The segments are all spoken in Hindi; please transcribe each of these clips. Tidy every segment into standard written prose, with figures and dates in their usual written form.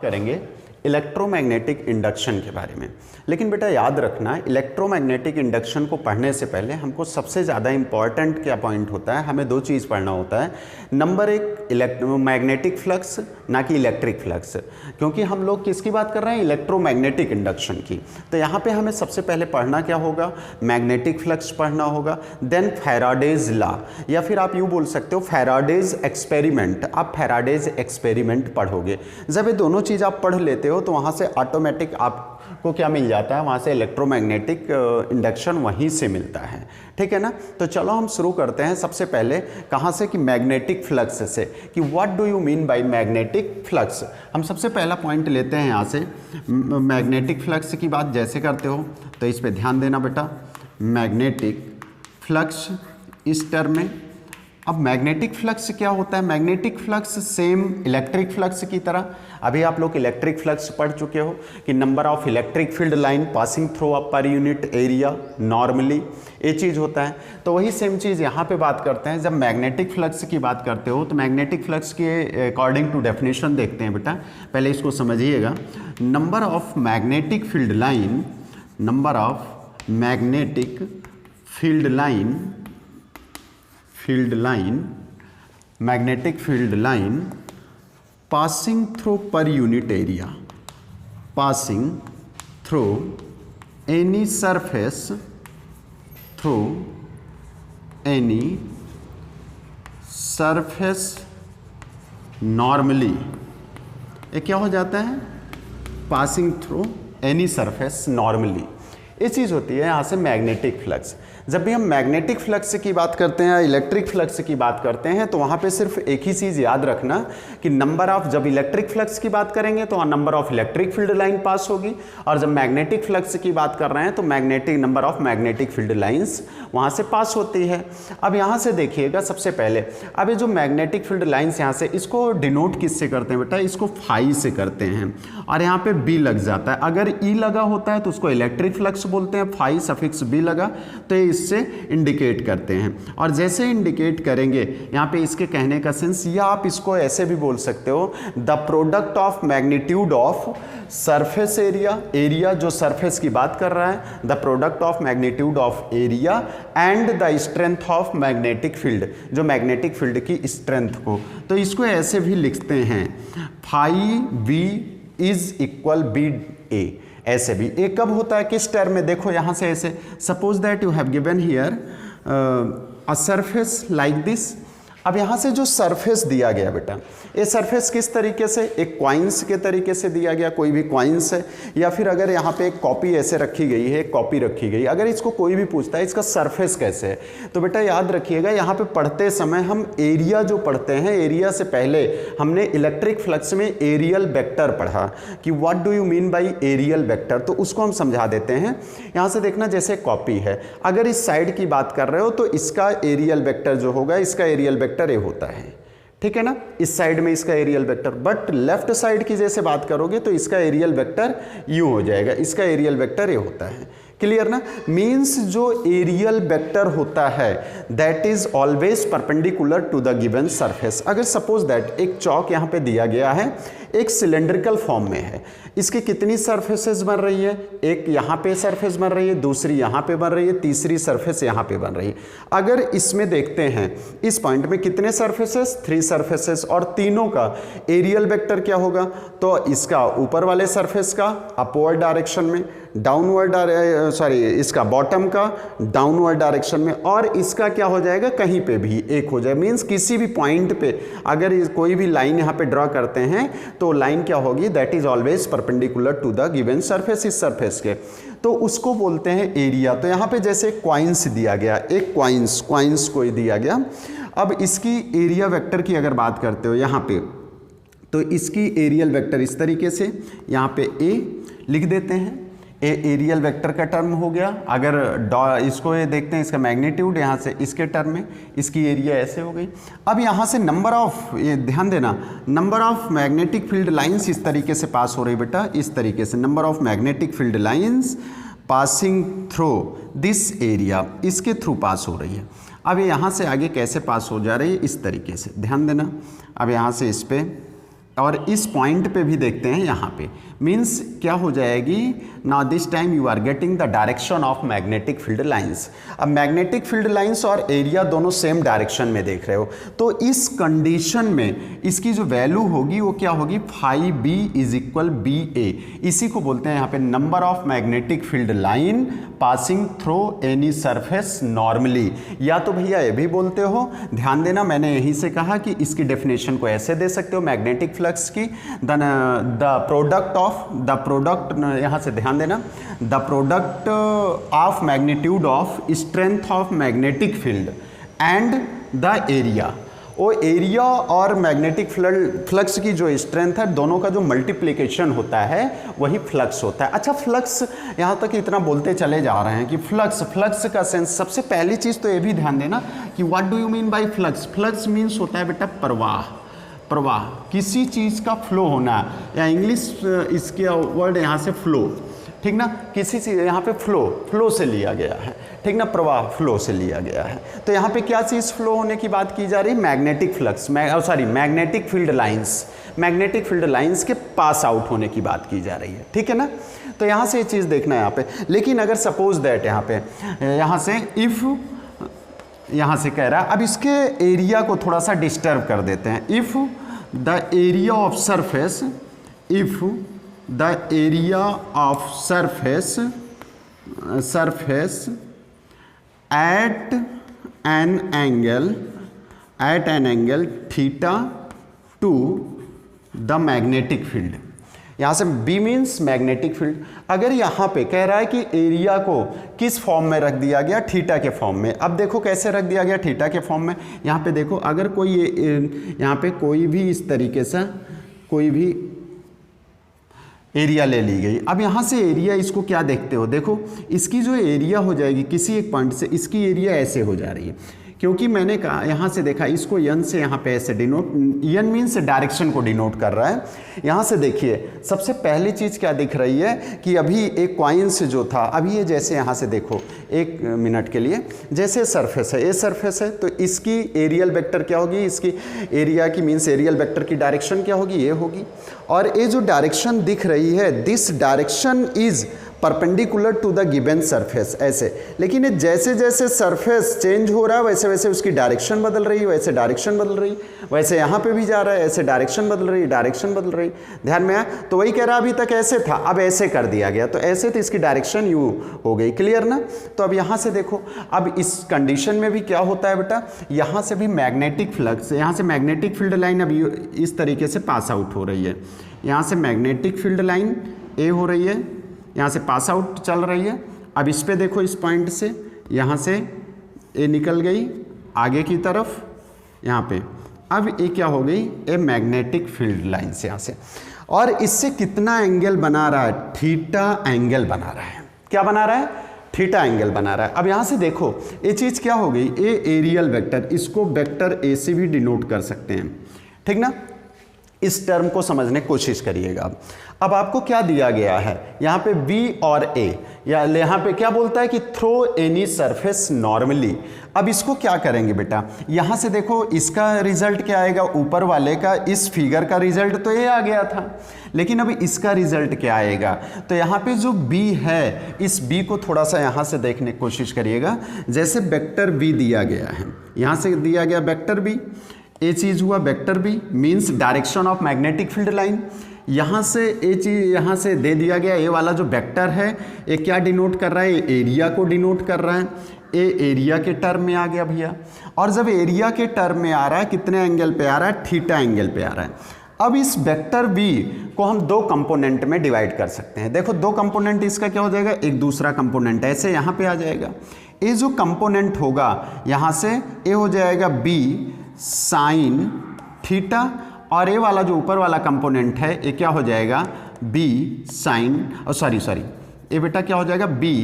करेंगे इलेक्ट्रोमैग्नेटिक इंडक्शन के बारे में। लेकिन बेटा याद रखना, इलेक्ट्रोमैग्नेटिक इंडक्शन को पढ़ने से पहले हमको सबसे ज़्यादा इंपॉर्टेंट क्या पॉइंट होता है, हमें दो चीज़ पढ़ना होता है। नंबर एक मैग्नेटिक फ्लक्स, ना कि इलेक्ट्रिक फ्लक्स, क्योंकि हम लोग किसकी बात कर रहे हैं, इलेक्ट्रोमैग्नेटिक इंडक्शन की। तो यहाँ पे हमें सबसे पहले पढ़ना क्या होगा, मैग्नेटिक फ्लक्स पढ़ना होगा, देन फैराडेज लॉ, या फिर आप यूँ बोल सकते हो फैराडेज एक्सपेरिमेंट। आप फैराडेज एक्सपेरिमेंट पढ़ोगे। जब ये दोनों चीज़ आप पढ़ लेते हो तो वहाँ से ऑटोमेटिक आपको क्या मिल जाता है, वहाँ से इलेक्ट्रोमैग्नेटिक इंडक्शन वहीं से मिलता है। ठीक है ना। तो चलो हम शुरू करते हैं सबसे पहले कहाँ से, कि मैग्नेटिक फ्लक्स से, कि what do you mean by magnetic flux. हम सबसे पहला पॉइंट लेते हैं यहाँ से, मैग्नेटिक फ्लक्स की बात जैसे करते हो तो इस पर ध्यान देना बेटा। मैग्नेटिक फ्लक्स इस टर्म में, अब मैग्नेटिक फ्लक्स क्या होता है, magnetic flux same electric flux की तरह। अभी आप लोग इलेक्ट्रिक फ्लक्स पढ़ चुके हो कि number of electric field line passing through a per unit area normally, ये चीज़ होता है। तो वही सेम चीज़ यहाँ पे बात करते हैं। जब मैग्नेटिक फ्लक्स की बात करते हो तो मैग्नेटिक फ्लक्स के अकॉर्डिंग टू डेफिनेशन देखते हैं बेटा, पहले इसको समझिएगा। Number of magnetic field line, number of magnetic field line, magnetic field line passing through per unit area, passing through any surface, through any surface normally, ये क्या हो जाता है, passing through any surface normally. ये चीज़ होती है यहाँ से मैग्नेटिक फ्लक्स। जब भी हम मैग्नेटिक फ्लक्स की बात करते हैं, इलेक्ट्रिक फ्लक्स की बात करते हैं, तो वहाँ पे सिर्फ एक ही चीज़ याद रखना कि नंबर ऑफ, जब इलेक्ट्रिक फ्लक्स की बात करेंगे तो number of electric field line pass होगी, और जब मैग्नेटिक फ्लक्स की बात कर रहे हैं तो magnetic number of magnetic field lines वहाँ से पास होती है। अब यहाँ से देखिएगा सबसे पहले, अब ये जो मैग्नेटिक फील्ड लाइंस यहाँ से, इसको डिनोट किससे करते हैं बेटा, इसको फाई से करते हैं, और यहाँ पे बी लग जाता है। अगर ई लगा होता है तो उसको इलेक्ट्रिक फ्लक्स बोलते हैं, फाई सफिक्स बी लगा तो ये इससे इंडिकेट करते हैं। और जैसे इंडिकेट करेंगे यहाँ पे इसके कहने का सेंस, या आप इसको ऐसे भी बोल सकते हो, the product of magnitude of surface area, area जो सरफेस की बात कर रहा है, the product of magnitude of area and the strength of magnetic field, जो मैग्नेटिक फील्ड की स्ट्रेंथ को, तो इसको ऐसे भी लिखते हैं, phi B is equal B A. ऐसे भी ए कब होता है, किस टर्म में, देखो यहाँ से ऐसे, suppose that you have given here a surface like this. अब यहाँ से जो सरफेस दिया गया बेटा, ये सरफेस किस तरीके से, एक क्वाइंस के तरीके से दिया गया, कोई भी क्वाइंस है, या फिर अगर यहाँ पे एक कॉपी ऐसे रखी गई है, एक कॉपी रखी गई, अगर इसको कोई भी पूछता है इसका सरफेस कैसे है, तो बेटा याद रखिएगा यहाँ पे पढ़ते समय हम एरिया जो पढ़ते हैं, एरिया से पहले हमने इलेक्ट्रिक फ्लक्स में एरियल वेक्टर पढ़ा कि what do you mean by areal vector, तो उसको हम समझा देते हैं। यहाँ से देखना, जैसे कॉपी है, अगर इस साइड की बात कर रहे हो तो इसका एरियल वेक्टर जो होगा, इसका एरियल वेक्टर ए होता है, ठीक है ना, इस साइड में इसका areal vector. But left side की जैसे बात करोगे तो इसका एरियल वेक्टर यू हो जाएगा, इसका एरियल वेक्टर ए होता है। क्लियर ना। मीन्स जो एरियल वेक्टर होता है that is always perpendicular to the given surface. अगर सपोज दैट एक चौक यहाँ पे दिया गया है, एक सिलेंड्रिकल फॉर्म में है, इसकी कितनी सरफेसेस बन रही है, एक यहाँ पे सरफेस बन रही है, दूसरी यहाँ पे बन रही है, तीसरी सरफेस यहाँ पे बन रही है। अगर इसमें देखते हैं इस पॉइंट में कितने सरफेसेस, 3 सरफेसेस, और तीनों का एरियल वेक्टर क्या होगा, तो इसका ऊपर वाले सरफेस का अपवर्ड डायरेक्शन में, डाउनवर्ड इसका बॉटम का डाउनवर्ड डायरेक्शन में, और इसका क्या हो जाएगा, कहीं पे भी एक हो जाए। मीन्स किसी भी पॉइंट पे अगर कोई भी लाइन यहाँ पे ड्रॉ करते हैं तो लाइन क्या होगी, that is always perpendicular to the given surface, इस सरफेस के, तो उसको बोलते हैं एरिया। तो यहाँ पे जैसे क्वाइंस दिया गया, एक क्वाइंस को दिया गया। अब इसकी एरिया वेक्टर की अगर बात करते हो यहाँ पे, तो इसकी एरियल वेक्टर इस तरीके से यहाँ पे ए लिख देते हैं, ए एरियल वेक्टर का टर्म हो गया। अगर इसको ये देखते हैं, इसका मैग्नीट्यूड यहाँ से इसके टर्म में, इसकी एरिया ऐसे हो गई। अब यहाँ से नंबर ऑफ, ये ध्यान देना, number of magnetic field lines इस तरीके से पास हो रही बेटा, इस तरीके से number of magnetic field lines passing through this area, इसके थ्रू पास हो रही है। अब ये यहाँ से आगे कैसे पास हो जा रही है, इस तरीके से ध्यान देना। अब यहाँ से इस पर और इस पॉइंट पे भी देखते हैं यहाँ पे, मीन्स क्या हो जाएगी, now this time you are getting the direction of magnetic field lines. अब मैग्नेटिक फील्ड लाइंस और एरिया दोनों सेम डायरेक्शन में देख रहे हो, तो इस कंडीशन में इसकी जो वैल्यू होगी वो क्या होगी, phi B is equal B A. इसी को बोलते हैं यहाँ पे number of magnetic field line passing through any surface normally. या तो भैया ये भी बोलते हो, ध्यान देना मैंने यहीं से कहा कि इसकी डेफिनेशन को ऐसे दे सकते हो मैग्नेटिक फ्लक्स की, द प्रोडक्ट यहाँ से ध्यान देना, the product of magnitude of strength of magnetic field and the area. वो एरिया और मैग्नेटिक फ्लक्स की जो स्ट्रेंथ है दोनों का जो मल्टीप्लिकेशन होता है वही फ्लक्स होता है। अच्छा, फ्लक्स यहाँ तक इतना बोलते चले जा रहे हैं कि फ्लक्स का सेंस, सबसे पहली चीज़ तो ये भी ध्यान देना कि what do you mean by flux. Flux means होता है बेटा प्रवाह, किसी चीज़ का फ्लो होना, या इंग्लिश इसके वर्ड यहाँ से फ्लो, ठीक ना, किसी चीज़ यहाँ पे फ्लो से लिया गया है, ठीक ना, प्रवाह फ्लो से लिया गया है। तो यहाँ पे क्या चीज़ फ्लो होने की बात की जा रही है, magnetic flux, magnetic field lines, magnetic field lines के पास आउट होने की बात की जा रही है, ठीक है ना। तो यहाँ से ये चीज़ देखना है यहाँ पे। लेकिन अगर सपोज दैट यहाँ से इफ़ यहाँ से कह रहा है, अब इसके एरिया को थोड़ा सा डिस्टर्ब कर देते हैं। If the area of surface, if the area of surface at an angle theta two the magnetic field, यहाँ से B मीन्स मैग्नेटिक फील्ड। अगर यहाँ पे कह रहा है कि एरिया को किस फॉर्म में रख दिया गया, थीटा के फॉर्म में। अब देखो कैसे रख दिया गया, थीटा के फॉर्म में। यहाँ पे देखो, अगर कोई यहाँ पे कोई भी इस तरीके से कोई भी एरिया ले ली गई। अब यहाँ से एरिया, इसको क्या देखते हो, देखो इसकी जो एरिया हो जाएगी किसी एक पॉइंट से, इसकी एरिया ऐसे हो जा रही है, क्योंकि मैंने कहा यहाँ से देखा इसको यन से यहाँ पे ऐसे डिनोट, यन मीन्स डायरेक्शन को डिनोट कर रहा है। यहाँ से देखिए सबसे पहली चीज़ क्या दिख रही है कि अभी एक कॉइन्स जो था, अभी ये जैसे यहाँ से देखो एक मिनट के लिए, जैसे सरफेस है, ये सरफेस है, तो इसकी एरियल वेक्टर क्या होगी, इसकी एरिया की मीन्स एरियल वेक्टर की डायरेक्शन क्या होगी, ये होगी। और ये जो डायरेक्शन दिख रही है, this direction is perpendicular to the given surface, ऐसे। लेकिन ये जैसे जैसे सरफेस चेंज हो रहा है वैसे वैसे उसकी डायरेक्शन बदल रही है, वैसे डायरेक्शन बदल रही, वैसे यहाँ पे भी जा रहा है, ऐसे डायरेक्शन बदल रही, डायरेक्शन बदल रही। ध्यान में आया? तो वही कह रहा अभी तक ऐसे था, अब ऐसे कर दिया गया, तो ऐसे तो इसकी डायरेक्शन यू हो गई। क्लियर ना? तो अब यहाँ से देखो, अब इस कंडीशन में भी क्या होता है बेटा, यहाँ से भी मैग्नेटिक फ्लक्स, यहाँ से मैग्नेटिक फील्ड लाइन अभी इस तरीके से पास आउट हो रही है। यहाँ से मैग्नेटिक फील्ड लाइन ए हो रही है, यहाँ से पास आउट चल रही है। अब इस पे देखो, इस पॉइंट से यहाँ से ए निकल गई आगे की तरफ यहाँ पे। अब ये क्या हो गई, ए मैग्नेटिक फील्ड लाइन से यहाँ से, और इससे कितना एंगल बना रहा है, थीटा एंगल बना रहा है। क्या बना रहा है? थीटा एंगल बना रहा है। अब यहाँ से देखो ये चीज़ क्या हो गई, ए एरियल वेक्टर, इसको वेक्टर ए से भी डिनोट कर सकते हैं, ठीक ना। इस टर्म को समझने की कोशिश करिएगा। अब आपको क्या दिया गया है यहाँ पे, बी और ए, या यहाँ पे क्या बोलता है कि थ्रो एनी सरफेस नॉर्मली। अब इसको क्या करेंगे बेटा, यहाँ से देखो इसका रिजल्ट क्या आएगा, ऊपर वाले का, इस फिगर का रिजल्ट तो ये आ गया था, लेकिन अब इसका रिजल्ट क्या आएगा। तो यहाँ पे जो बी है, इस बी को थोड़ा सा यहाँ से देखने की कोशिश करिएगा। जैसे वेक्टर बी दिया गया है, यहाँ से दिया गया वेक्टर बी, ये चीज़ हुआ vector B means direction of magnetic field line. यहाँ से ये चीज़ यहाँ से दे दिया गया, ये वाला जो वेक्टर है ये क्या डिनोट कर रहा है, ये एरिया को डिनोट कर रहा है, ये एरिया के टर्म में आ गया भैया। और जब एरिया के टर्म में आ रहा है, कितने एंगल पे आ रहा है, थीटा एंगल पे आ रहा है। अब इस वेक्टर बी को हम दो कंपोनेंट में डिवाइड कर सकते हैं। देखो दो कंपोनेंट इसका क्या हो जाएगा, एक दूसरा कंपोनेंट ऐसे यहाँ पे आ जाएगा। ये जो कंपोनेंट होगा यहाँ से ये हो जाएगा बी साइन थीटा, और ये वाला जो ऊपर वाला कंपोनेंट है ये क्या हो जाएगा, बी साइन, सॉरी ये बेटा क्या हो जाएगा, बी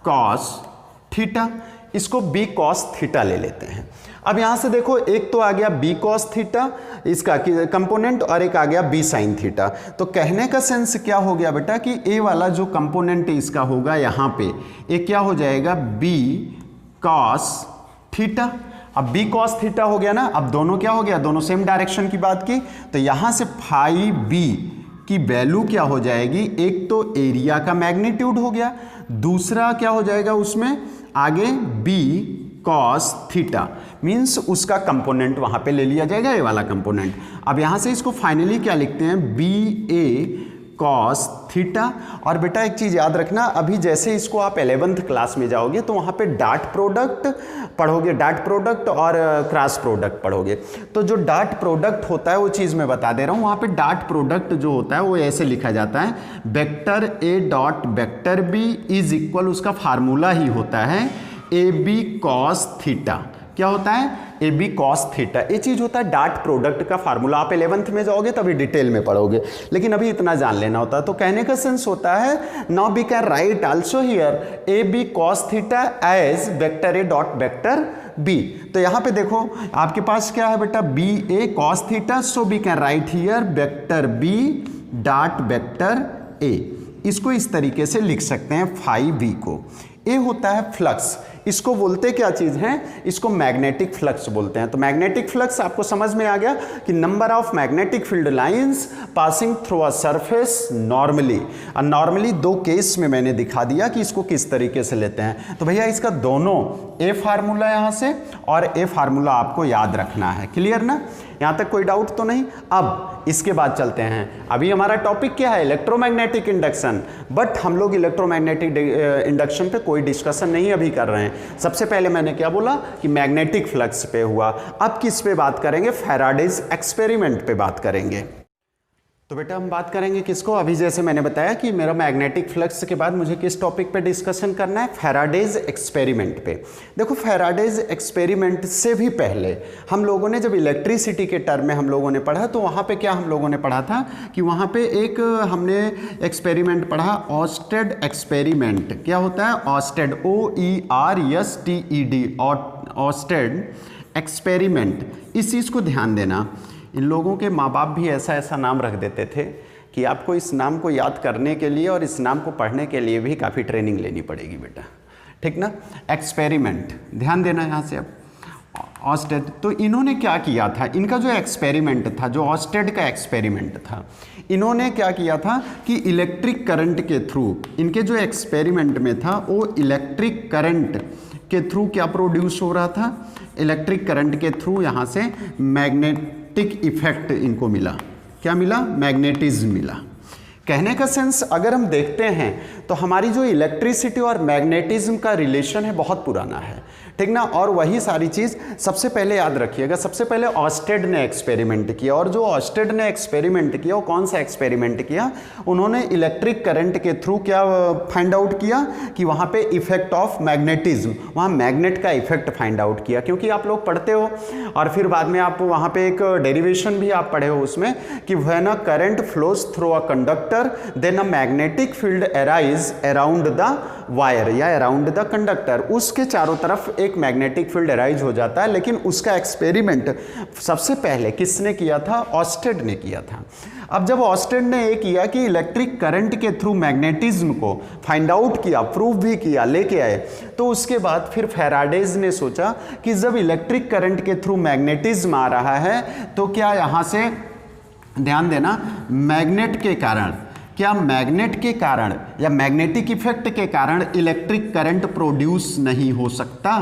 कॉस थीटा। इसको बी कॉस थीटा ले लेते हैं। अब यहाँ से देखो, एक तो आ गया बी कॉस थीटा इसका कंपोनेंट, और एक आ गया बी साइन थीटा। तो कहने का सेंस क्या हो गया बेटा कि ए वाला जो कंपोनेंट इसका होगा यहाँ पे, ये क्या हो जाएगा, बी कॉस थीटा। अब b cos थीटा हो गया ना, अब दोनों क्या हो गया, दोनों सेम डायरेक्शन की बात की, तो यहां से फाई b की वैल्यू क्या हो जाएगी, एक तो एरिया का मैग्नीट्यूड हो गया, दूसरा क्या हो जाएगा उसमें आगे b cos थीटा, मीन्स उसका कंपोनेंट वहां पे ले लिया जाएगा, ये वाला कंपोनेंट। अब यहां से इसको फाइनली क्या लिखते हैं, बी ए cos थीटा। और बेटा एक चीज़ याद रखना, अभी जैसे इसको आप 11th क्लास में जाओगे तो वहाँ पे डॉट प्रोडक्ट पढ़ोगे, डॉट प्रोडक्ट और क्रॉस प्रोडक्ट पढ़ोगे। तो जो डॉट प्रोडक्ट होता है वो चीज़ मैं बता दे रहा हूँ, वहाँ पे डॉट प्रोडक्ट जो होता है वो ऐसे लिखा जाता है, vector A dot vector B is equal, उसका फार्मूला ही होता है ए बी कॉस थीटा। क्या होता है, ए बी कॉस थीटा, ये चीज़ होता है डॉट प्रोडक्ट का फार्मूला। आप 11th में जाओगे तभी डिटेल में पढ़ोगे, लेकिन अभी इतना जान लेना होता है। तो कहने का सेंस होता है, now we can write also here A B cos theta as vector A dot vector B. तो यहाँ पे देखो आपके पास क्या है बेटा, B A cos theta, so we can write here vector B dot vector A. इसको इस तरीके से लिख सकते हैं, फाई बी को। ए होता है फ्लक्स, इसको बोलते क्या चीज़ है, इसको मैग्नेटिक फ्लक्स बोलते हैं। तो मैग्नेटिक फ्लक्स आपको समझ में आ गया कि number of magnetic field lines passing through a surface normally. और नॉर्मली दो केस में मैंने दिखा दिया कि इसको किस तरीके से लेते हैं। तो भैया इसका दोनों ए फार्मूला यहाँ से और ए फार्मूला आपको याद रखना है, क्लियर ना, यहाँ तक कोई डाउट तो नहीं। अब इसके बाद चलते हैं, अभी हमारा टॉपिक क्या है, इलेक्ट्रोमैग्नेटिक इंडक्शन, बट हम लोग इलेक्ट्रोमैग्नेटिक इंडक्शन पे कोई डिस्कशन नहीं अभी कर रहे हैं। सबसे पहले मैंने क्या बोला कि मैग्नेटिक फ्लक्स पे हुआ, अब किस पे बात करेंगे, फैराडेज एक्सपेरिमेंट पे बात करेंगे। तो बेटा हम बात करेंगे किसको, अभी जैसे मैंने बताया कि मेरा मैग्नेटिक फ्लक्स के बाद मुझे किस टॉपिक पे डिस्कशन करना है, फैराडेज एक्सपेरिमेंट पे। देखो फैराडेज एक्सपेरिमेंट से भी पहले हम लोगों ने जब इलेक्ट्रिसिटी के टर्म में हम लोगों ने पढ़ा, तो वहाँ पे क्या हम लोगों ने पढ़ा था कि वहाँ पे एक हमने एक्सपेरिमेंट पढ़ा, ऑस्टेड एक्सपेरिमेंट। क्या होता है, ऑस्टेड, OERSTED, ऑस्टेड एक्सपेरिमेंट। इस चीज़ को ध्यान देना, इन लोगों के माँ बाप भी ऐसा ऐसा नाम रख देते थे कि आपको इस नाम को याद करने के लिए और इस नाम को पढ़ने के लिए भी काफ़ी ट्रेनिंग लेनी पड़ेगी बेटा, ठीक ना। एक्सपेरिमेंट, ध्यान देना यहाँ से। अब ऑस्टेड, तो इन्होंने क्या किया था, इनका जो एक्सपेरिमेंट था, जो ऑस्टेड का एक्सपेरिमेंट था, इन्होंने क्या किया था कि इलेक्ट्रिक करंट के थ्रू, इनके जो एक्सपेरिमेंट में था वो इलेक्ट्रिक करंट के थ्रू क्या प्रोड्यूस हो रहा था, इलेक्ट्रिक करंट के थ्रू यहाँ से मैग्नेटिक इफेक्ट इनको मिला। क्या मिला, मैग्नेटिज्म मिला। कहने का सेंस अगर हम देखते हैं तो हमारी जो इलेक्ट्रिसिटी और मैग्नेटिज्म का रिलेशन है बहुत पुराना है, ठीक ना। और वही सारी चीज़ सबसे पहले याद रखिएगा, सबसे पहले ऑस्टेड ने एक्सपेरिमेंट किया, और जो ऑस्टेड ने एक्सपेरिमेंट किया वो कौन सा एक्सपेरिमेंट किया, उन्होंने इलेक्ट्रिक करंट के थ्रू क्या फाइंड आउट किया कि वहाँ पे इफेक्ट ऑफ मैग्नेटिज्म, वहाँ मैग्नेट का इफेक्ट फाइंड आउट किया। क्योंकि आप लोग पढ़ते हो और फिर बाद में आप वहाँ पे एक डेरिवेशन भी आप पढ़े हो उसमें कि when a current flows through a conductor then a magnetic field arise around the wire या अराउंड द कंडक्टर, उसके चारों तरफ एक मैग्नेटिक फील्ड अराइज हो जाता है। लेकिन उसका एक्सपेरिमेंट सबसे पहले किसने किया था, ऑस्टेड ने किया था। अब जब ऑस्टेड ने ये किया कि इलेक्ट्रिक करंट के थ्रू मैग्नेटिज्म को फाइंड आउट किया, प्रूव भी किया, लेके आए, तो उसके बाद फिर फैराडेज ने सोचा कि जब इलेक्ट्रिक करंट के थ्रू मैग्नेटिज्म आ रहा है तो क्या यहाँ से ध्यान देना, मैग्नेट के कारण, क्या मैग्नेट के कारण या मैग्नेटिक इफेक्ट के कारण इलेक्ट्रिक करंट प्रोड्यूस नहीं हो सकता।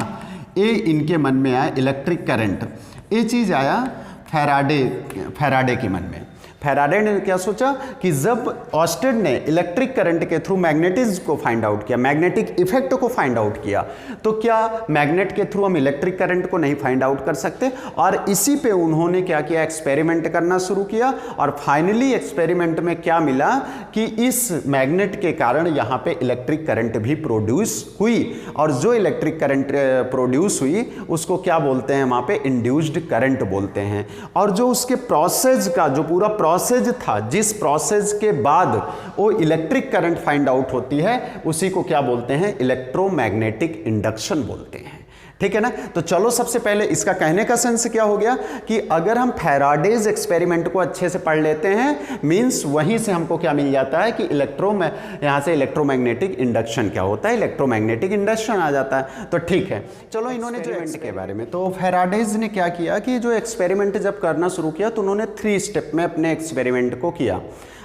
ये इनके मन में आया इलेक्ट्रिक करंट, ये चीज़ आया फैराडे के मन में। फैराडे ने क्या सोचा कि जब ऑस्टेड ने इलेक्ट्रिक करंट के थ्रू मैग्नेटिज्म को फाइंड आउट किया, मैग्नेटिक इफेक्ट को फाइंड आउट किया, तो क्या मैग्नेट के थ्रू हम इलेक्ट्रिक करंट को नहीं फाइंड आउट कर सकते। और इसी पे उन्होंने क्या किया, एक्सपेरिमेंट करना शुरू किया, और फाइनली एक्सपेरिमेंट में क्या मिला कि इस मैग्नेट के कारण यहाँ पे इलेक्ट्रिक करंट भी प्रोड्यूस हुई, और जो इलेक्ट्रिक करंट प्रोड्यूस हुई उसको क्या बोलते हैं, वहाँ पे इंड्यूस्ड करंट बोलते हैं। और जो उसके प्रोसेस का जो पूरा प्रोसेस था, जिस प्रोसेस के बाद वो इलेक्ट्रिक करंट फाइंड आउट होती है, उसी को क्या बोलते हैं, इलेक्ट्रोमैग्नेटिक इंडक्शन बोलते हैं। ठीक है ना। तो चलो सबसे पहले इसका कहने का सेंस क्या हो गया कि अगर हम फैराडेज एक्सपेरिमेंट को अच्छे से पढ़ लेते हैं, मींस वहीं से हमको क्या मिल जाता है कि यहां से इलेक्ट्रोमैग्नेटिक इंडक्शन क्या होता है, इलेक्ट्रोमैग्नेटिक इंडक्शन आ जाता है। तो ठीक है, चलो इन्होंने जो एक्सपेरिमेंट के बारे में, तो फैराडेज ने क्या किया कि जो एक्सपेरिमेंट जब करना शुरू किया तो उन्होंने 3 स्टेप में अपने एक्सपेरिमेंट को किया।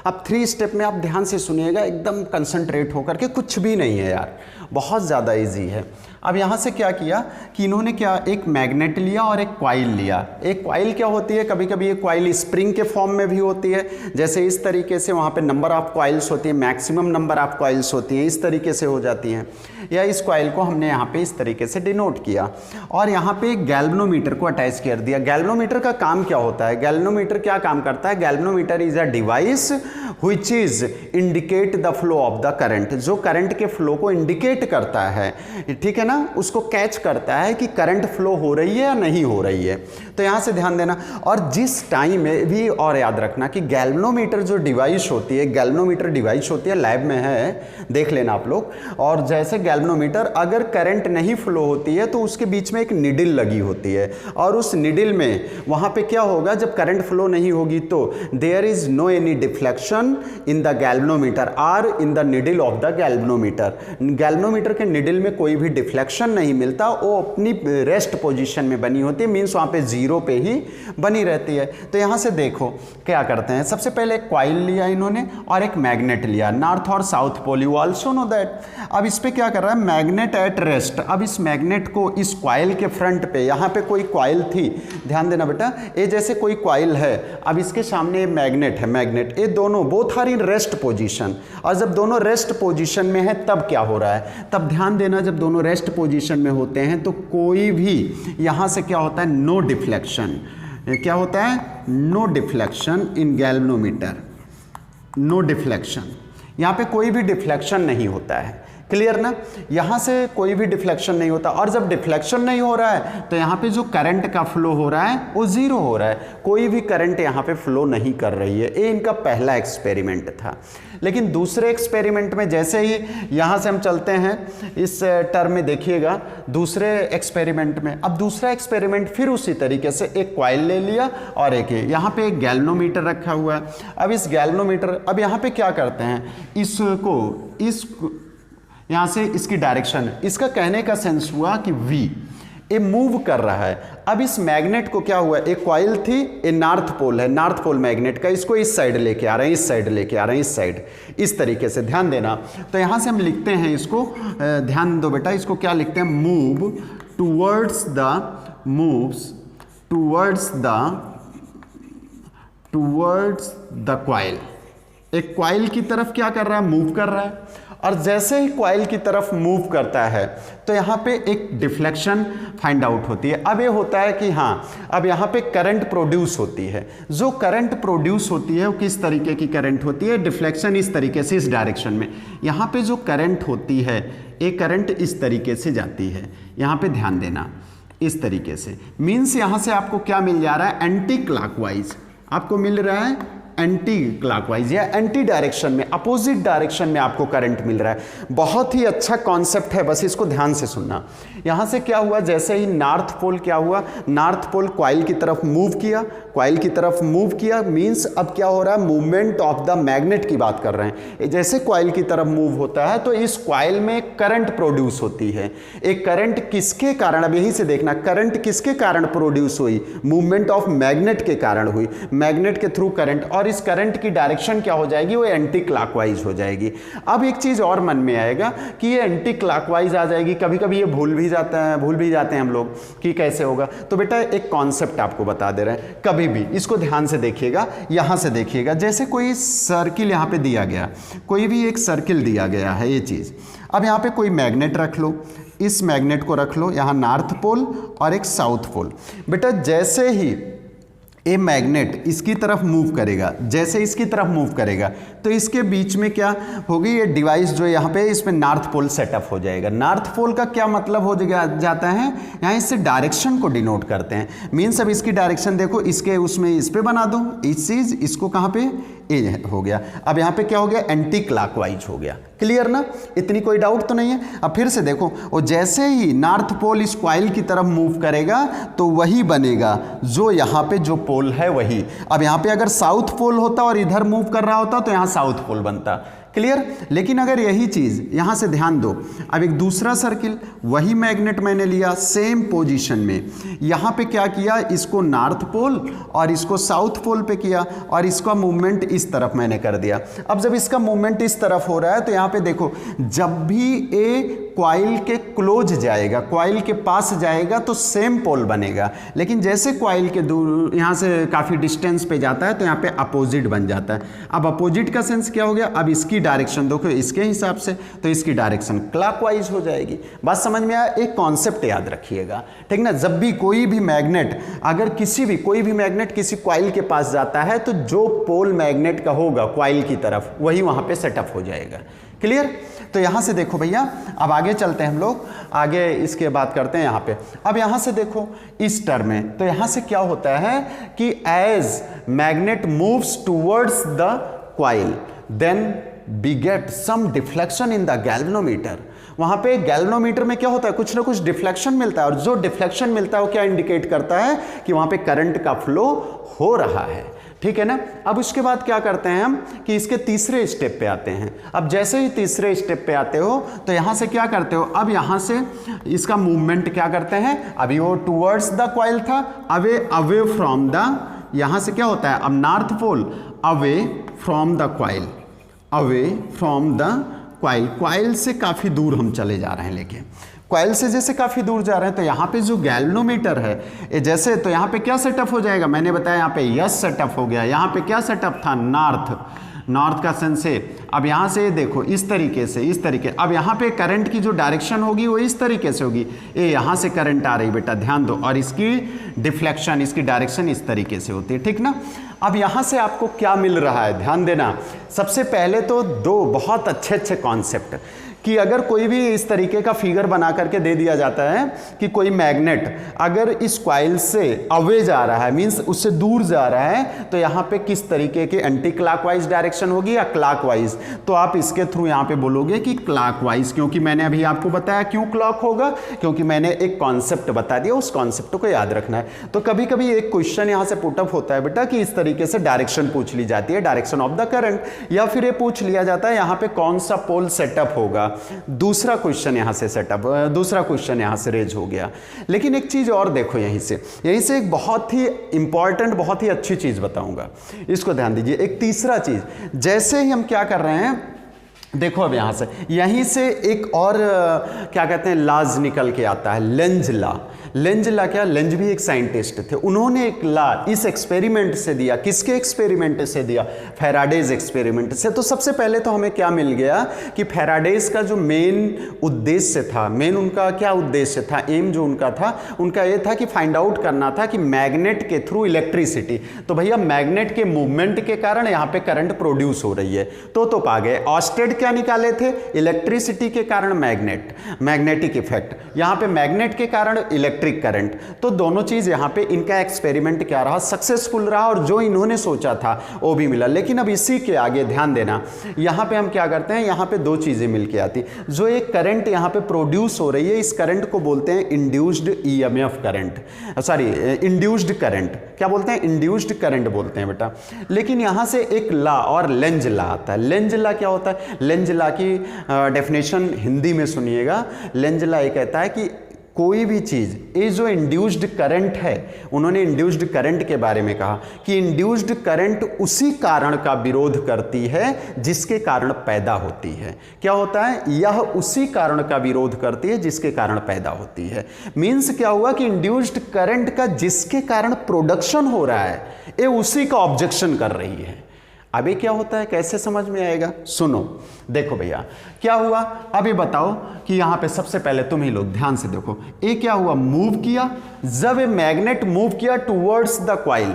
अब 3 स्टेप में आप ध्यान से सुनिएगा, एकदम कंसंट्रेट होकर के, कुछ भी नहीं है यार, बहुत ज़्यादा इजी है। अब यहाँ से क्या किया कि इन्होंने क्या, एक मैग्नेट लिया और एक कॉइल लिया। एक कॉइल क्या होती है, कभी कभी ये कॉइल स्प्रिंग के फॉर्म में भी होती है, जैसे इस तरीके से वहाँ पे नंबर ऑफ कॉइल्स होती है, मैक्सिमम नंबर ऑफ कॉइल्स होती हैं, इस तरीके से हो जाती हैं। या इस कॉइल को हमने यहाँ पे इस तरीके से डिनोट किया और यहाँ पे एक गैल्वेनोमीटर को अटैच कर दिया। गैल्वेनोमीटर का काम क्या होता है, गैल्वेनोमीटर क्या काम करता है, galvanometer is a device which is indicate the flow of the current, जो करंट के फ्लो को इंडिकेट करता है, ठीक है ना, उसको कैच करता है कि करंट फ्लो हो रही है या नहीं हो रही है। तो यहाँ से ध्यान देना। और जिस टाइम में भी और याद रखना कि गैल्वेनोमीटर जो डिवाइस होती है, गैल्वेनोमीटर डिवाइस होती है, लैब में है, देख लेना आप लोग। और जैसे गैल्वेनोमीटर, अगर करंट नहीं फ्लो होती है तो उसके बीच में एक निडिल लगी होती है और उस निडिल में वहाँ पे क्या होगा, जब करंट फ्लो नहीं होगी तो there is no any deflection in the galvanometer और in the needle of the galvanometer. Galvanometer के निडिल में कोई भी डिफ्लेक्शन नहीं मिलता, वो अपनी रेस्ट पोजीशन में बनी होती है, मीन्स वहाँ पे जीरो पे ही बनी रहती है। तो यहाँ से देखो क्या करते हैं, सबसे पहले एक कॉइल लिया इन्होंने और एक मैग्नेट लिया, नॉर्थ और south pole, you also know that. अब इस पे क्या कर रहा है, मैग्नेट एट रेस्ट। अब इस मैग्नेट को इस कॉइल के फ्रंट पे, यहाँ पे कोई कॉइल थी, ध्यान देना बेटा, ये जैसे कोई कॉइल है, अब इसके सामने मैग्नेट है, मैग्नेट, ये दोनों both are in rest position. और जब दोनों रेस्ट पोजीशन में है तब क्या हो रहा है, तब ध्यान देना, जब दोनों रेस्ट पोजीशन में होते हैं तो कोई भी यहाँ से क्या होता है, नो डिफ्लेक्शन। क्या होता है, no deflection in galvanometer, no deflection, यहाँ पे कोई भी डिफ्लेक्शन नहीं होता है। क्लियर ना, यहाँ से कोई भी डिफ्लेक्शन नहीं होता। और जब डिफ्लेक्शन नहीं हो रहा है तो यहाँ पे जो करंट का फ्लो हो रहा है वो जीरो हो रहा है, कोई भी करंट यहाँ पे फ्लो नहीं कर रही है। ये इनका पहला एक्सपेरिमेंट था। लेकिन दूसरे एक्सपेरिमेंट में, जैसे ही यहाँ से हम चलते हैं इस टर्म में, देखिएगा दूसरे एक्सपेरिमेंट में, अब दूसरा एक्सपेरिमेंट फिर उसी तरीके से एक कॉइल ले लिया और एक यहाँ पे एक गैल्वेनोमीटर रखा हुआ है। अब इस गैल्वेनोमीटर, अब यहाँ पे क्या करते हैं, इसको यहाँ से इसकी डायरेक्शन, इसका कहने का सेंस हुआ कि V ये मूव कर रहा है। अब इस मैग्नेट को क्या हुआ, एक कॉइल थी, ये नॉर्थ पोल है, नॉर्थ पोल मैग्नेट का, इसको इस साइड लेके आ रहे हैं, इस साइड लेके आ रहे हैं, इस साइड, इस तरीके से ध्यान देना। तो यहाँ से हम लिखते हैं इसको, ध्यान दो बेटा, इसको क्या लिखते हैं, मूव टूवर्ड्स द कॉइल। एक कॉइल की तरफ क्या कर रहा है, मूव कर रहा है। और जैसे ही कॉइल की तरफ मूव करता है तो यहाँ पे एक डिफ्लेक्शन फाइंड आउट होती है। अब ये होता है कि हाँ, अब यहाँ पे करंट प्रोड्यूस होती है। जो करंट प्रोड्यूस होती है वो किस तरीके की करंट होती है, डिफ्लेक्शन इस तरीके से, इस डायरेक्शन में। यहाँ पे जो करंट होती है, ये करंट इस तरीके से जाती है, यहाँ पे ध्यान देना, इस तरीके से। मीन्स यहाँ से आपको क्या मिल जा रहा है, एंटी क्लॉकवाइज आपको मिल रहा है, एंटी क्लॉकवाइज या एंटी डायरेक्शन में, अपोजिट डायरेक्शन में आपको करंट मिल रहा है। बहुत ही अच्छा कॉन्सेप्ट है, बस इसको ध्यान से सुनना। यहाँ से क्या हुआ, जैसे ही नॉर्थ पोल क्या हुआ, नॉर्थ पोल कॉइल की तरफ मूव किया, कॉइल की तरफ मूव किया, मीन्स अब क्या हो रहा है, मूवमेंट ऑफ द मैग्नेट की बात कर रहे हैं। जैसे कॉइल की तरफ मूव होता है तो इस कॉइल में करंट प्रोड्यूस होती है। एक करंट किसके कारण, अब यहीं से देखना, करंट किसके कारण प्रोड्यूस हुई, मूवमेंट ऑफ मैग्नेट के कारण हुई, मैग्नेट के थ्रू करंट। और इस करंट की डायरेक्शन क्या हो जाएगी, वो एंटी क्लॉकवाइज हो जाएगी। अब एक चीज और मन में आएगा कि ये एंटी क्लॉकवाइज आ जाएगी, कभी कभी ये भूल भी जाते हैं हम लोग कि कैसे होगा। तो बेटा एक कॉन्सेप्ट आपको बता दे रहे हैं, कभी भी इसको ध्यान से देखिएगा, यहां से देखिएगा, जैसे कोई सर्किल यहां पे दिया गया, कोई भी एक सर्किल दिया गया है, ये चीज। अब यहां पे कोई मैग्नेट रख लो, इस मैग्नेट को रख लो, यहां नॉर्थ पोल और एक साउथ पोल। बेटा जैसे ही ए मैग्नेट इसकी तरफ मूव करेगा, जैसे इसकी तरफ मूव करेगा तो इसके बीच में क्या होगी, ये डिवाइस जो यहाँ पे इसमें नॉर्थ पोल सेटअप हो जाएगा। नॉर्थ पोल का क्या मतलब हो जाता है, यहाँ इससे डायरेक्शन को डिनोट करते हैं। मीन्स अब इसकी डायरेक्शन देखो, इसके उसमें इस पे बना दो इस चीज़, इसको कहाँ पे ए हो गया। अब यहाँ पे क्या हो गया, एंटी क्लॉकवाइज हो गया। क्लियर ना, इतनी कोई डाउट तो नहीं है। अब फिर से देखो, और जैसे ही नॉर्थ पोल इस कॉइल की तरफ मूव करेगा तो वही बनेगा जो यहाँ पे जो पोल है वही। अब यहाँ पे अगर साउथ पोल होता और इधर मूव कर रहा होता तो यहाँ साउथ पोल बनता। क्लियर। लेकिन अगर यही चीज़ यहाँ से ध्यान दो, अब एक दूसरा सर्किल, वही मैग्नेट मैंने लिया सेम पोजीशन में, यहाँ पे क्या किया, इसको नॉर्थ पोल और इसको साउथ पोल पे किया और इसका मूवमेंट इस तरफ मैंने कर दिया। अब जब इसका मूवमेंट इस तरफ हो रहा है तो यहाँ पे देखो, जब भी ए कॉइल के क्लोज जाएगा, कॉइल के पास जाएगा तो सेम पोल बनेगा। लेकिन जैसे कॉइल के दूर यहाँ से काफ़ी डिस्टेंस पे जाता है तो यहाँ पे अपोजिट बन जाता है। अब अपोजिट का सेंस क्या हो गया, अब इसकी डायरेक्शन देखो इसके हिसाब से तो इसकी डायरेक्शन क्लॉकवाइज हो जाएगी। बात समझ में आया। एक कॉन्सेप्ट याद रखिएगा, ठीक ना, जब भी कोई भी मैग्नेट, अगर कोई भी मैग्नेट किसी कॉइल के पास जाता है तो जो पोल मैग्नेट का होगा कॉइल की तरफ वही वहां पे सेटअप हो जाएगा। क्लियर। तो यहां से देखो भैया, अब आगे चलते हैं हम लोग, आगे इसके बात करते हैं। यहां पे अब यहां से देखो इस टर्म में, तो यहां से क्या होता है कि as magnet moves towards the coil then we get some deflection in the galvanometer। वहां पे गैल्वेनोमीटर में क्या होता है, कुछ ना कुछ डिफ्लेक्शन मिलता है, और जो डिफ्लेक्शन मिलता है वो क्या इंडिकेट करता है कि वहां पे करंट का फ्लो हो रहा है। ठीक है ना। अब उसके बाद क्या करते हैं हम कि इसके तीसरे स्टेप पे आते हैं। अब जैसे ही तीसरे स्टेप पे आते हो तो यहां से क्या करते हो, अब यहां से इसका मूवमेंट क्या करते हैं, अभी वो टूवर्ड्स द कॉइल था, अवे फ्रॉम द, यहां से क्या होता है, अब north pole away from the coil, away from the coil, coil से काफ़ी दूर हम चले जा रहे हैं। लेकिन कॉइल से जैसे काफ़ी दूर जा रहे हैं तो यहाँ पे जो गैल्वेनोमीटर है जैसे, तो यहाँ पे क्या सेटअप हो जाएगा, मैंने बताया यहाँ पे यस सेटअप हो गया। यहाँ पे क्या सेटअप था, नॉर्थ का सेंस है। अब यहाँ से देखो इस तरीके से, इस तरीके, अब यहाँ पे करंट की जो डायरेक्शन होगी वो इस तरीके से होगी, ये यहाँ से करंट आ रही बेटा, ध्यान दो, और इसकी डिफ्लेक्शन, इसकी डायरेक्शन इस तरीके से होती है। ठीक ना। अब यहाँ से आपको क्या मिल रहा है, ध्यान देना। सबसे पहले तो दो बहुत अच्छे कॉन्सेप्ट कि अगर कोई भी इस तरीके का फिगर बना करके दे दिया जाता है कि कोई मैग्नेट अगर इस कॉइल से अवे जा रहा है, मींस उससे दूर जा रहा है, तो यहाँ पे किस तरीके की एंटी क्लॉकवाइज डायरेक्शन होगी या क्लॉकवाइज, तो आप इसके थ्रू यहाँ पे बोलोगे कि क्लॉकवाइज, क्योंकि मैंने अभी आपको बताया क्यों क्लॉक होगा, क्योंकि मैंने एक कॉन्सेप्ट बता दिया, उस कॉन्सेप्ट को याद रखना है। तो कभी कभी एक क्वेश्चन यहाँ से पुटअप होता है बेटा कि इस तरीके से डायरेक्शन पूछ ली जाती है, डायरेक्शन ऑफ द करंट, या फिर ये पूछ लिया जाता है यहाँ पे कौन सा पोल सेटअप होगा। दूसरा क्वेश्चन यहां से सेटअप, दूसरा क्वेश्चन यहां से रेज हो गया। लेकिन एक चीज और देखो, यहीं से एक बहुत ही इंपॉर्टेंट, बहुत ही अच्छी चीज बताऊंगा, इसको ध्यान दीजिए। एक तीसरा चीज, जैसे ही हम क्या कर रहे हैं, देखो अब यहां से, यहीं से एक और क्या कहते हैं लाज निकल के आता है, लेंज ला। लेंज ला क्या, लेंज भी एक साइंटिस्ट थे, उन्होंने एक ला इस एक्सपेरिमेंट से दिया। किसके एक्सपेरिमेंट से दिया, फैराडेज एक्सपेरिमेंट से। तो सबसे पहले तो हमें क्या मिल गया कि फैराडेज का जो मेन उद्देश्य था, मेन उनका क्या उद्देश्य था, एम जो उनका था, उनका ये था कि फाइंड आउट करना था कि मैग्नेट के थ्रू इलेक्ट्रिसिटी, तो भैया मैग्नेट के मूवमेंट के कारण यहाँ पे करंट प्रोड्यूस हो रही है, तो पा गए। ऑस्टेड क्या निकाले थे, इलेक्ट्रिसिटी के कारण मैग्नेट, मैग्नेटिक इफेक्ट, यहाँ पे मैग्नेट के कारण इलेक्ट्रिक करंट। तो दोनों चीज यहां पे इनका एक्सपेरिमेंट क्या रहा, सक्सेसफुल रहा, और जो इन्होंने सोचा था वो भी मिला। लेकिन अब इसी के आगे ध्यान देना, यहां पे हम क्या करते हैं, यहां पे दो चीजें मिलके आती। जो एक करंट यहां पे प्रोड्यूस हो रही है, इस करंट को बोलते हैं induced EMF current, sorry induced current, क्या बोलते हैं, इंड्यूस्ड करंट बोलते हैं बेटा। लेकिन यहां से एक ला और लेंज ला आता है। लेंज ला क्या होता है, लेंज ला की डेफिनेशन हिंदी में सुनिएगा। लेंज ला ये कहता है कि कोई भी चीज़, ये जो इंड्यूस्ड करंट है, उन्होंने इंड्यूस्ड करंट के बारे में कहा कि इंड्यूस्ड करंट उसी कारण का विरोध करती है जिसके कारण पैदा होती है। क्या होता है, यह उसी कारण का विरोध करती है जिसके कारण पैदा होती है। मीन्स क्या हुआ कि इंड्यूस्ड करंट का जिसके कारण प्रोडक्शन हो रहा है, ये उसी का ऑब्जेक्शन कर रही है। अभी क्या होता है, कैसे समझ में आएगा, सुनो। देखो भैया क्या हुआ, अभी बताओ कि यहां पे सबसे पहले तुम ही लोग ध्यान से देखो, ये क्या हुआ, मूव किया। जब ये मैग्नेट मूव किया towards the coil,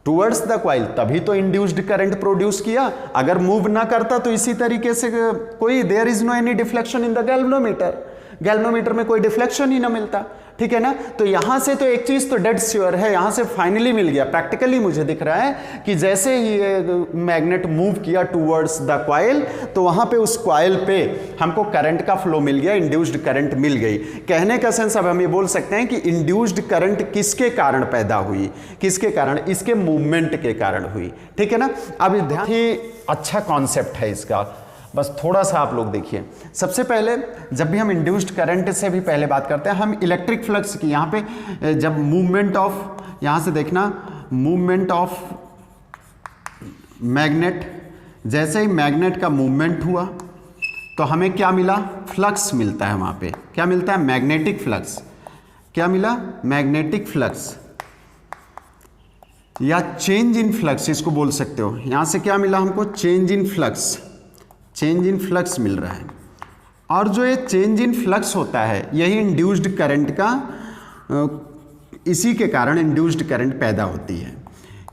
towards the coil, तभी तो इंड्यूस्ड करंट प्रोड्यूस किया। अगर मूव ना करता तो इसी तरीके से कोई there is no any deflection in the galvanometer, galvanometer में कोई डिफ्लेक्शन ही ना मिलता, ठीक है ना। तो यहां से तो एक चीज तो डेड श्योर है, यहां से फाइनली मिल गया, प्रैक्टिकली मुझे दिख रहा है कि जैसे ही मैग्नेट मूव किया टूवर्ड्स द कॉइल तो वहां पे उस कॉइल पे हमको करंट का फ्लो मिल गया, इंड्यूस्ड करंट मिल गई। कहने का सेंस अब हम ये बोल सकते हैं कि इंड्यूस्ड करंट किसके कारण पैदा हुई, किसके कारण, इसके मूवमेंट के कारण हुई, ठीक है ना। अब ध्यान ही अच्छा कॉन्सेप्ट है इसका, बस थोड़ा सा आप लोग देखिए। सबसे पहले जब भी हम इंड्यूस्ड करंट से भी पहले बात करते हैं, हम इलेक्ट्रिक फ्लक्स की, यहाँ पे जब मूवमेंट ऑफ, यहाँ से देखना मूवमेंट ऑफ मैग्नेट, जैसे ही मैग्नेट का मूवमेंट हुआ तो हमें क्या मिला, फ्लक्स मिलता है। वहाँ पे क्या मिलता है, मैग्नेटिक फ्लक्स। क्या मिला, मैग्नेटिक फ्लक्स या चेंज इन फ्लक्स इसको बोल सकते हो। यहाँ से क्या मिला हमको, change in flux, change in flux मिल रहा है। और जो ये चेंज इन फ्लक्स होता है यही इंड्यूस्ड करंट का, इसी के कारण इंड्यूस्ड करंट पैदा होती है।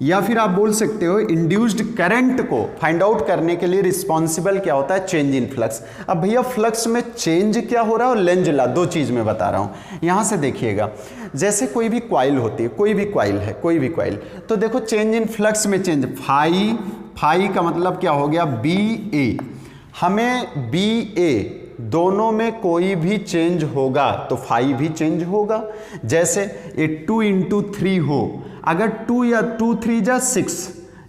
या फिर आप बोल सकते हो इंड्यूस्ड करंट को फाइंड आउट करने के लिए रिस्पॉन्सिबल क्या होता है, चेंज इन फ्लक्स। अब भैया फ्लक्स में चेंज क्या हो रहा है और लेंज ला, दो चीज में बता रहा हूं। यहां से देखिएगा, जैसे कोई भी कॉइल होती है, कोई भी कॉइल है, कोई भी कॉइल, तो देखो चेंज इन फ्लक्स में चेंज, फाई, फाई का मतलब क्या हो गया, बी ए, हमें बी ए दोनों में कोई भी चेंज होगा तो फाई भी चेंज होगा। जैसे ये 2 × 3 हो, अगर 2 या 2 3 जा 6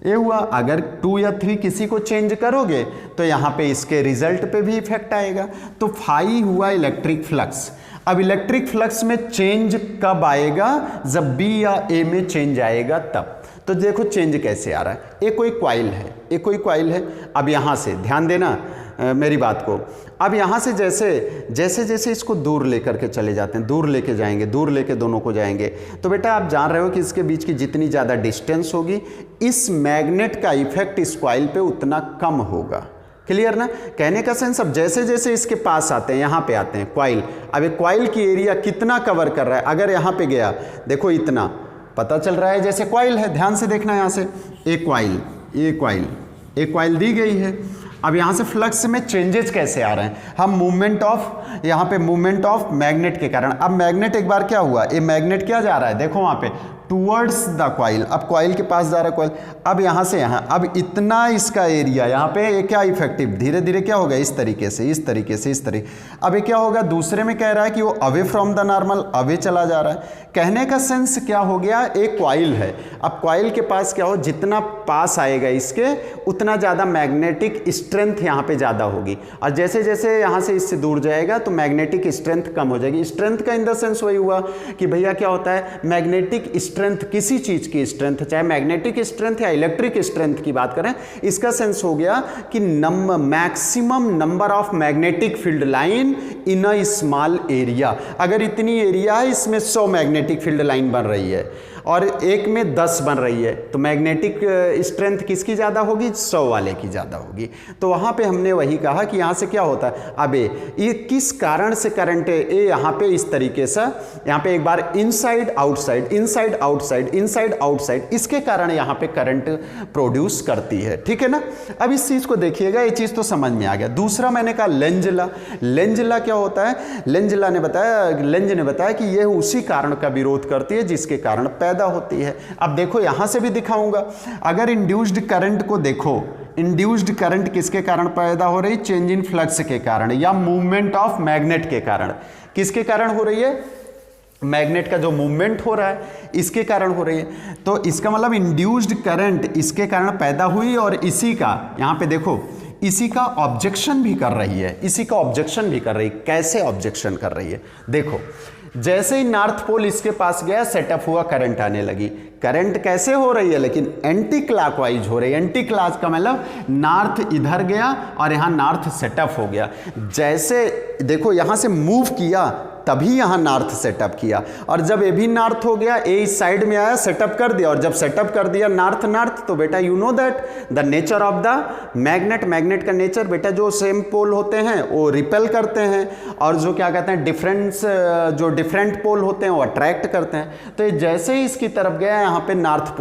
ये हुआ, अगर 2 या 3 किसी को चेंज करोगे तो यहाँ पे इसके रिजल्ट पे भी इफेक्ट आएगा। तो फाई हुआ इलेक्ट्रिक फ्लक्स। अब इलेक्ट्रिक फ्लक्स में चेंज कब आएगा, जब बी या ए में चेंज आएगा तब। तो देखो चेंज कैसे आ रहा है, ये कोई कॉइल है, ये कोई कॉइल है। अब यहाँ से ध्यान देना मेरी बात को, अब यहाँ से जैसे जैसे इसको दूर लेकर के चले जाते हैं, दूर लेके जाएंगे, दूर लेके दोनों को जाएंगे, तो बेटा आप जान रहे हो कि इसके बीच की जितनी ज़्यादा डिस्टेंस होगी इस मैग्नेट का इफेक्ट इस कॉइल पे उतना कम होगा। क्लियर ना, कहने का सेंस। अब जैसे जैसे इसके पास आते हैं, यहाँ पे आते हैं कॉइल, अब ये कॉइल की एरिया कितना कवर कर रहा है, अगर यहाँ पे गया देखो इतना पता चल रहा है जैसे कॉइल है, ध्यान से देखना यहाँ से, एक कॉइल, ये कॉइल, एक कॉइल दी गई है। अब यहाँ से फ्लक्स में चेंजेस कैसे आ रहे हैं, हम मूवमेंट ऑफ, यहाँ पे मूवमेंट ऑफ मैग्नेट के कारण। अब मैग्नेट एक बार क्या हुआ, ये मैग्नेट क्या जा रहा है, देखो वहाँ पे टूवर्ड्स द कॉइल, अब कॉइल के पास जा रहा है कॉइल, अब यहाँ से यहाँ, अब इतना इसका एरिया यहाँ पे ये क्या इफेक्टिव धीरे धीरे क्या होगा, इस तरीके से, इस तरीके से, इस तरीके। अब ये क्या होगा, दूसरे में कह रहा है कि वो away from the normal, away चला जा रहा है। कहने का सेंस क्या हो गया, एक कॉइल है, अब कॉइल के पास क्या हो, जितना पास आएगा इसके उतना ज़्यादा मैग्नेटिक स्ट्रेंथ यहाँ पे ज़्यादा होगी, और जैसे जैसे यहाँ से इससे दूर जाएगा तो मैग्नेटिक स्ट्रेंथ कम हो जाएगी। स्ट्रेंथ का इन द सेंस वही हुआ कि भैया क्या होता है, मैग्नेटिक स्ट्रेंथ, किसी चीज़ की स्ट्रेंथ, चाहे मैग्नेटिक स्ट्रेंथ या इलेक्ट्रिक स्ट्रेंथ की बात करें, इसका सेंस हो गया कि maximum number of magnetic field line in a small area. अगर इतनी एरिया है, इसमें 100 मैग्नेटिक फील्ड लाइन बन रही है और एक में 10 बन रही है, तो मैग्नेटिक स्ट्रेंथ किसकी ज़्यादा होगी, 100 वाले की ज़्यादा होगी। तो वहाँ पे हमने वही कहा कि यहाँ से क्या होता है, अब ये किस कारण से करंट है, ये यहाँ पे इस तरीके से, यहाँ पे एक बार inside outside, inside outside, inside outside, इसके कारण यहाँ पे करंट प्रोड्यूस करती है, ठीक है ना। अब इस चीज़ को देखिएगा, ये चीज़ तो समझ में आ गया। दूसरा मैंने कहा लेंज ला। लेंज ला क्या होता है, लेंज ने बताया कि यह उसी कारण का विरोध करती है जिसके कारण पैदा होती है। अब देखो यहां से भी दिखाऊंगा, अगर इंड्यूस्ड करंट को देखो, इंड्यूस्ड करंट किसके कारण पैदा हो रही, चेंज इन फ्लक्स के कारण या मूवमेंट ऑफ मैग्नेट के कारण। किसके कारण हो रही है, मैग्नेट का जो मूवमेंट हो रहा है इसके कारण हो रही है। तो इसका मतलब इंड्यूस्ड करंट इसके कारण पैदा हुई और इसी का यहां पे देखो, इसी का ऑब्जेक्शन भी कर रही है, इसी का ऑब्जेक्शन भी कर रही है। कैसे ऑब्जेक्शन कर रही है, देखो जैसे ही नॉर्थ पोल इसके पास गया, सेटअप हुआ, करंट आने लगी। करंट कैसे हो रही है, लेकिन एंटी क्लॉकवाइज हो रही है। एंटी क्लॉक का मतलब नॉर्थ इधर गया और यहाँ नॉर्थ सेटअप हो गया। जैसे देखो यहाँ से मूव किया तभी यहाँ नॉर्थ सेटअप किया, और जब ए भी नॉर्थ हो गया, ए इस साइड में आया, सेटअप कर दिया, और जब सेटअप कर दिया नॉर्थ नॉर्थ, तो बेटा you know that the nature of the magnet, magnet का नेचर बेटा जो सेम पोल होते हैं वो रिपेल करते हैं, और जो क्या कहते हैं जो डिफरेंट पोल होते हैं वो अट्रैक्ट करते हैं। तो ये जैसे ही इसकी तरफ गया यहाँ पे नॉर्थ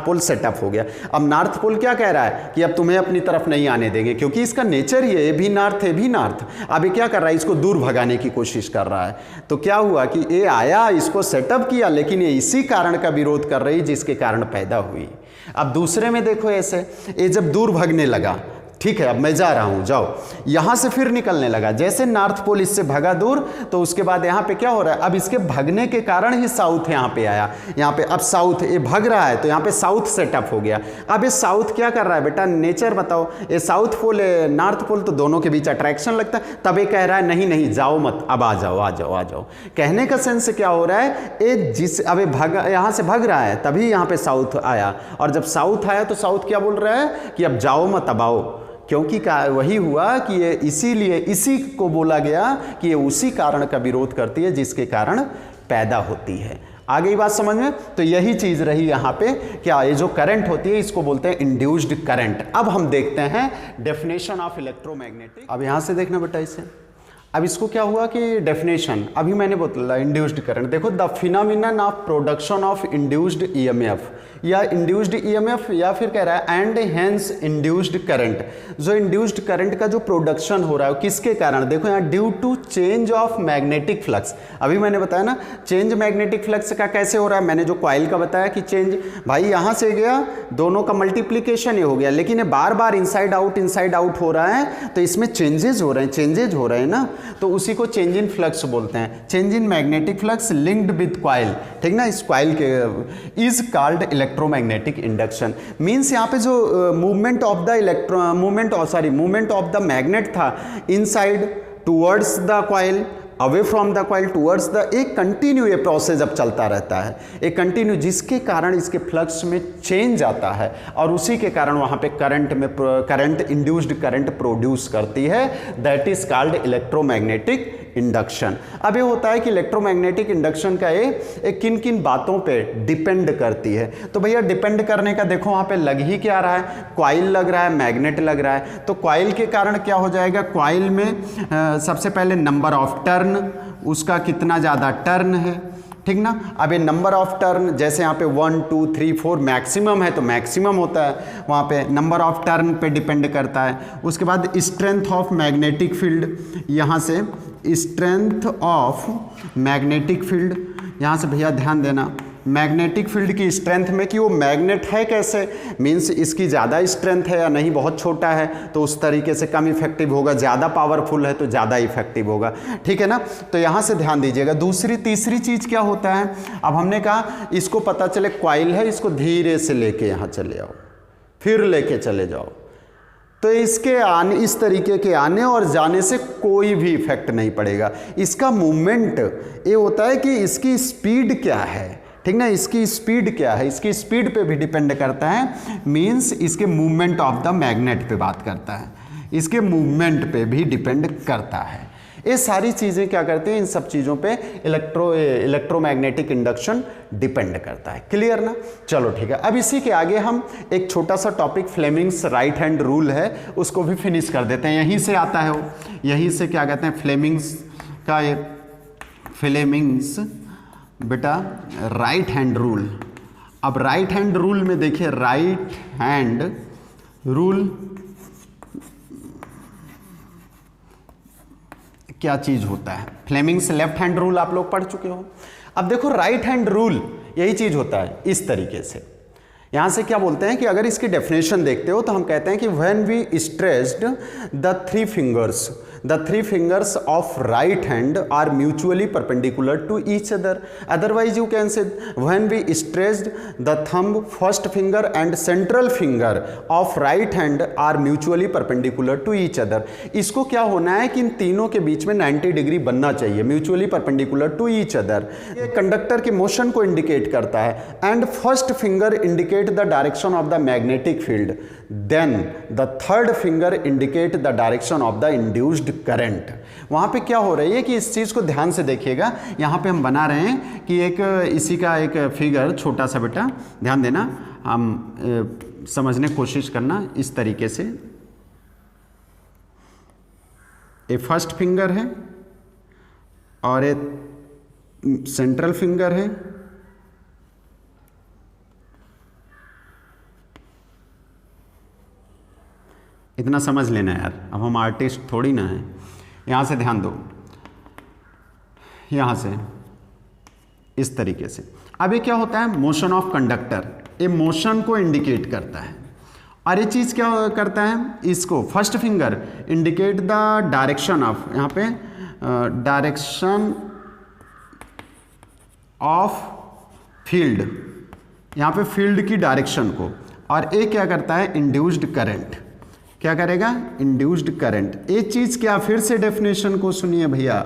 पोल सेटअप हो गया। अब नॉर्थ पोल क्या कह रहा है कि अब तुम्हें अपनी तरफ नहीं आने देंगे, क्योंकि इसका नेचर ये भी नॉर्थ है भी नॉर्थ। अब ये क्या कर रहा है, इसको दूर भगाने की कोशिश कर रहा है। तो क्या हुआ कि ये आया, इसको सेटअप किया, लेकिन ये इसी कारण का विरोध कर रही जिसके कारण पैदा हुई। अब दूसरे में देखो ऐसे, ये जब दूर भगने लगा, ठीक है अब मैं जा रहा हूं, जाओ, यहां से फिर निकलने लगा, जैसे नॉर्थ पोल इससे भगा दूर, तो उसके बाद यहां पे क्या हो रहा है, अब इसके भगने के कारण ही साउथ यहां पे आया, यहां पे अब साउथ ये भग रहा है, तो यहां पे साउथ सेटअप हो गया। अब ये साउथ क्या कर रहा है बेटा, नेचर बताओ, ये साउथ पोल नॉर्थ पोल तो दोनों के बीच अट्रैक्शन लगता है, तब ये कह रहा है नहीं नहीं जाओ मत, अब आ जाओ आ जाओ आ जाओ। कहने का सेंस क्या हो रहा है, ये अब यहां से भग रहा है, तभी यहां पे साउथ आया, और जब साउथ आया तो साउथ क्या बोल रहा है कि अब जाओ मत अब आओ, क्योंकि वही हुआ कि ये इसीलिए इसी को बोला गया कि ये उसी कारण का विरोध करती है जिसके कारण पैदा होती है। आ गई बात समझ में? तो यही चीज रही यहाँ पे, क्या ये जो करंट होती है इसको बोलते हैं इंड्यूस्ड करंट। अब हम देखते हैं डेफिनेशन ऑफ इलेक्ट्रोमैग्नेटिक। अब यहाँ से देखना बेटा इसे, अब इसको क्या हुआ कि डेफिनेशन अभी मैंने बोला इंड्यूस्ड करंट, देखो the phenomenon of production of induced EMF या इंड्यूस्ड ईएमएफ, या फिर कह रहा है एंड हेंस इंड्यूस्ड करंट, जो इंड्यूस्ड करंट का जो प्रोडक्शन हो रहा है किसके कारण, देखो यहाँ due to change of magnetic flux. अभी मैंने बताया ना चेंज मैग्नेटिक फ्लक्स का कैसे हो रहा है, मैंने जो कॉइल का बताया कि चेंज भाई यहाँ से गया, दोनों का मल्टीप्लीकेशन ये हो गया, लेकिन ये बार बार इनसाइड आउट हो रहा है, तो इसमें चेंजेज हो रहे हैं ना, तो उसी को चेंज इन फ्लक्स बोलते हैं, change in magnetic flux linked with coil, ठीक ना। इस कॉइल के is called electromagnetic induction. Means यहाँ पे जो मूवमेंट ऑफ द मैग्नेट था inside towards the coil, away from the coil towards the, एक कंटिन्यू ये प्रोसेस अब चलता रहता है, एक कंटिन्यू, जिसके कारण इसके फ्लक्स में चेंज आता है, और उसी के कारण वहाँ पे करंट इंड्यूस्ड करंट प्रोड्यूस करती है, that is called electromagnetic induction. अब ये होता है कि इलेक्ट्रोमैग्नेटिक इंडक्शन का ये किन किन बातों पे डिपेंड करती है, तो भैया डिपेंड करने का देखो वहाँ पे लग ही क्या रहा है, कॉइल लग रहा है, मैग्नेट लग रहा है, तो कॉइल के कारण क्या हो जाएगा, कॉइल में सबसे पहले नंबर ऑफ टर्न, उसका कितना ज़्यादा टर्न है, ठीक ना। अब ये नंबर ऑफ टर्न, जैसे यहाँ पे 1 2 3 4 मैक्सिमम है तो मैक्सिमम होता है, वहाँ पे नंबर ऑफ टर्न पे डिपेंड करता है। उसके बाद स्ट्रेंथ ऑफ मैग्नेटिक फील्ड, यहाँ से स्ट्रेंथ ऑफ मैग्नेटिक फील्ड, यहाँ से भैया ध्यान देना, मैग्नेटिक फील्ड की स्ट्रेंथ में कि वो मैग्नेट है कैसे, मींस इसकी ज़्यादा स्ट्रेंथ है या नहीं, बहुत छोटा है तो उस तरीके से कम इफेक्टिव होगा, ज़्यादा पावरफुल है तो ज़्यादा इफेक्टिव होगा, ठीक है ना। तो यहाँ से ध्यान दीजिएगा। तीसरी चीज़ क्या होता है, अब हमने कहा इसको पता चले कॉइल है, इसको धीरे से लेके यहाँ चले आओ, फिर लेके चले जाओ, तो इसके आने, इस तरीके के आने और जाने से कोई भी इफेक्ट नहीं पड़ेगा। इसका मूवमेंट ये होता है कि इसकी स्पीड क्या है, ठीक ना, इसकी स्पीड क्या है, इसकी स्पीड पे भी डिपेंड करता है, मींस इसके मूवमेंट ऑफ द मैग्नेट पे बात करता है, इसके मूवमेंट पे भी डिपेंड करता है। ये सारी चीज़ें क्या करती हैं, इन सब चीज़ों पे इलेक्ट्रोमैग्नेटिक इंडक्शन डिपेंड करता है। क्लियर ना। चलो ठीक है, अब इसी के आगे हम एक छोटा सा topic Fleming's right hand rule है, उसको भी फिनिश कर देते हैं। यहीं से आता है वो, यहीं से क्या कहते हैं फ्लेमिंग्स का, ये फ्लेमिंग्स बेटा राइट हैंड रूल। अब राइट हैंड रूल में देखिए, राइट हैंड रूल क्या चीज होता है। फ्लेमिंग्स लेफ्ट हैंड रूल आप लोग पढ़ चुके हो। अब देखो राइट हैंड रूल यही चीज होता है इस तरीके से। यहां से क्या बोलते हैं कि अगर इसकी डेफिनेशन देखते हो तो हम कहते हैं कि when we stressed the three fingers of right hand are mutually perpendicular to each other, otherwise you can say when we stressed the thumb first finger and central finger of right hand are mutually perpendicular to each other. इसको क्या होना है कि इन तीनों के बीच में 90 डिग्री बनना चाहिए, mutually perpendicular to each other. ये कंडक्टर के मोशन को इंडिकेट करता है। And first finger indicate indicate the direction of the magnetic field, then the third finger indicate the direction of the induced current. वहाँ पे क्या हो रही है कि इस चीज़ को ध्यान से देखिएगा, यहाँ पे हम बना रहे हैं कि एक इसी का एक फिगर छोटा सा, बेटा ध्यान देना, हम समझने की कोशिश करना इस तरीके से। ये फर्स्ट फिंगर है और ये सेंट्रल फिंगर है, इतना समझ लेना यार, अब हम आर्टिस्ट थोड़ी ना हैं। यहाँ से ध्यान दो, यहाँ से इस तरीके से। अब ये क्या होता है, मोशन ऑफ कंडक्टर, ये मोशन को इंडिकेट करता है। और ये चीज़ क्या करता है, इसको first finger indicate the direction of, यहाँ पे डायरेक्शन ऑफ फील्ड, यहाँ पे फील्ड की डायरेक्शन को। और ये क्या करता है, इंड्यूस्ड करंट, क्या करेगा, इंड्यूस्ड करंट। ये चीज़ क्या, फिर से डेफिनेशन को सुनिए भैया,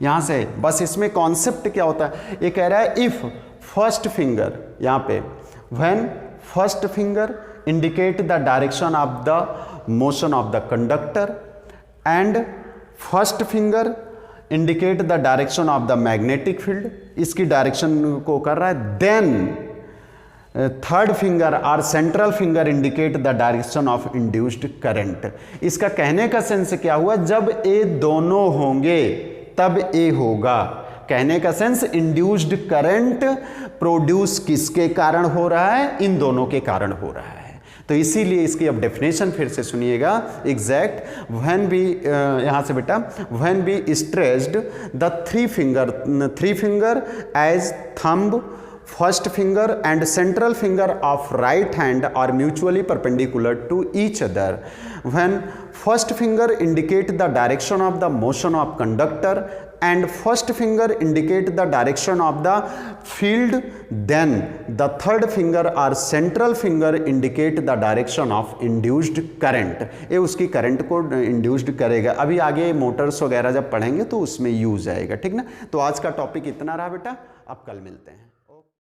यहाँ से बस इसमें कॉन्सेप्ट क्या होता है, ये कह रहा है इफ फर्स्ट फिंगर, यहाँ पे when first finger indicate the direction of the motion of the conductor and first finger indicate the direction of the magnetic field, इसकी डायरेक्शन को कर रहा है, then थर्ड फिंगर और central finger indicate the direction of induced current. इसका कहने का सेंस क्या हुआ, जब ये दोनों होंगे तब ये होगा। कहने का सेंस, इंड्यूस्ड करंट प्रोड्यूस किसके कारण हो रहा है, इन दोनों के कारण हो रहा है। तो इसीलिए इसकी अब डेफिनेशन फिर से सुनिएगा एग्जैक्ट। व्हेन बी, यहाँ से बेटा, when B stretched the three finger as thumb, first finger and central finger of right hand are mutually perpendicular to each other. When first finger indicate the direction of the motion of conductor and first finger indicate the direction of the field, then the third finger or central finger indicate the direction of induced current. ये उसकी करंट को इंड्यूस्ड करेगा। अभी आगे मोटर्स वगैरह जब पढ़ेंगे तो उसमें यूज आएगा, ठीक ना। तो आज का टॉपिक इतना रहा बेटा, अब कल मिलते हैं।